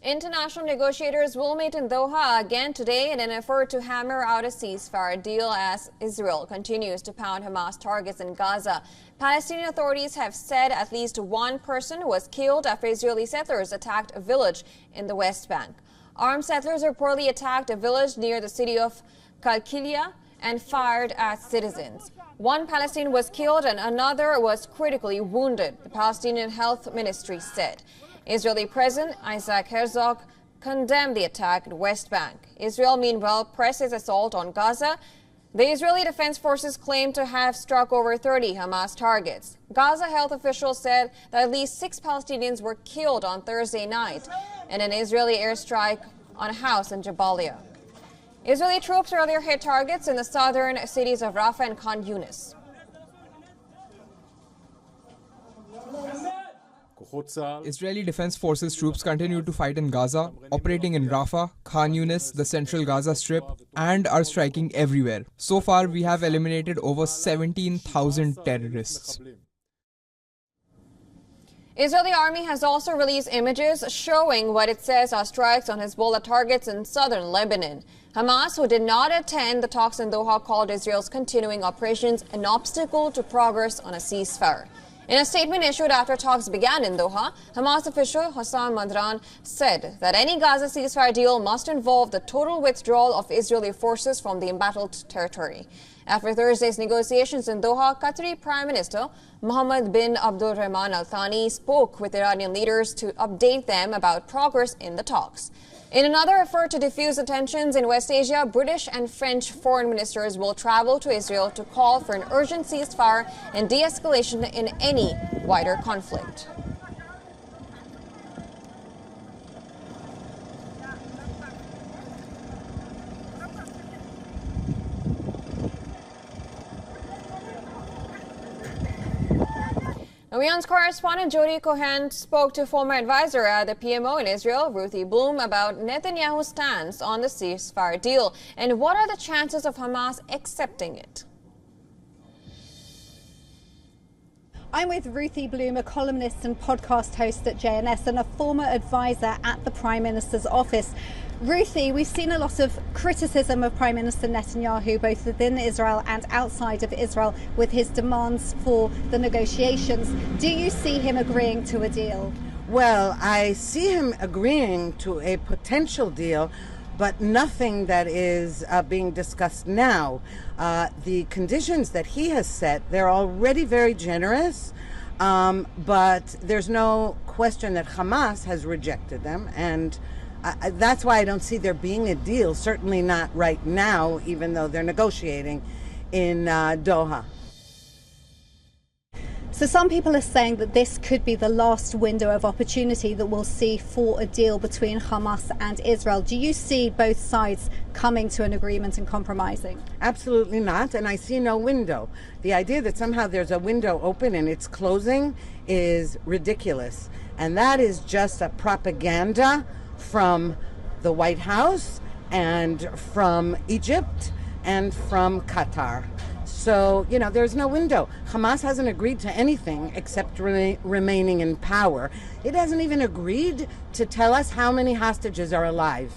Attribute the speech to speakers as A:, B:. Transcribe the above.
A: International negotiators will meet in Doha again today in an effort to hammer out a ceasefire deal as Israel continues to pound Hamas targets in Gaza. Palestinian authorities have said at least one person was killed after Israeli settlers attacked a village in the West Bank. Armed settlers reportedly attacked a village near the city of Qalqilia and fired at citizens. One Palestinian was killed and another was critically wounded, the Palestinian Health Ministry said. Israeli President Isaac Herzog condemned the attack at West Bank. Israel, meanwhile, presses assault on Gaza. The Israeli Defense Forces claim to have struck over 30 Hamas targets. Gaza health officials said that at least 6 Palestinians were killed on Thursday night in an Israeli airstrike on a house in Jabalia. Israeli troops earlier hit targets in the southern cities of Rafah and Khan Yunis.
B: Israeli Defense Forces troops continue to fight in Gaza, operating in Rafah, Khan Yunis, the central Gaza Strip, and are striking everywhere. So far, we have eliminated over 17,000 terrorists.
A: Israeli army has also released images showing what it says are strikes on Hezbollah targets in southern Lebanon. Hamas, who did not attend the talks in Doha, called Israel's continuing operations an obstacle to progress on a ceasefire. In a statement issued after talks began in Doha, Hamas official Hossam Madran said that any Gaza ceasefire deal must involve the total withdrawal of Israeli forces from the embattled territory. After Thursday's negotiations in Doha, Qatari Prime Minister Mohammed bin Abdulrahman Al Thani spoke with Iranian leaders to update them about progress in the talks. In another effort to defuse the tensions in West Asia, British and French foreign ministers will travel to Israel to call for an urgent ceasefire and de-escalation in any wider conflict. WION's correspondent Jody Cohen spoke to former advisor at the PMO in Israel, Ruthie Bloom, about Netanyahu's stance on the ceasefire deal and what are the chances of Hamas accepting it.
C: I'm with Ruthie Bloom, a columnist and podcast host at JNS and a former advisor at the Prime Minister's office. Ruthie, we've seen a lot of criticism of Prime Minister Netanyahu, both within Israel and outside of Israel, with his demands for the negotiations. Do you see him agreeing to a deal?
D: Well, I see him agreeing to a potential deal, but nothing that is being discussed now. The conditions that he has set, they're already very generous, but there's no question that Hamas has rejected them, and that's why I don't see there being a deal, certainly not right now, even though they're negotiating in Doha.
C: So some people are saying that this could be the last window of opportunity that we'll see for a deal between Hamas and Israel. Do you see both sides coming to an agreement and compromising?
D: Absolutely not, and I see no window. The idea that somehow there's a window open and it's closing is ridiculous, and that is just a propaganda from the White House and from Egypt and from Qatar. So, there's no window. Hamas hasn't agreed to anything except remaining in power. It hasn't even agreed to tell us how many hostages are alive.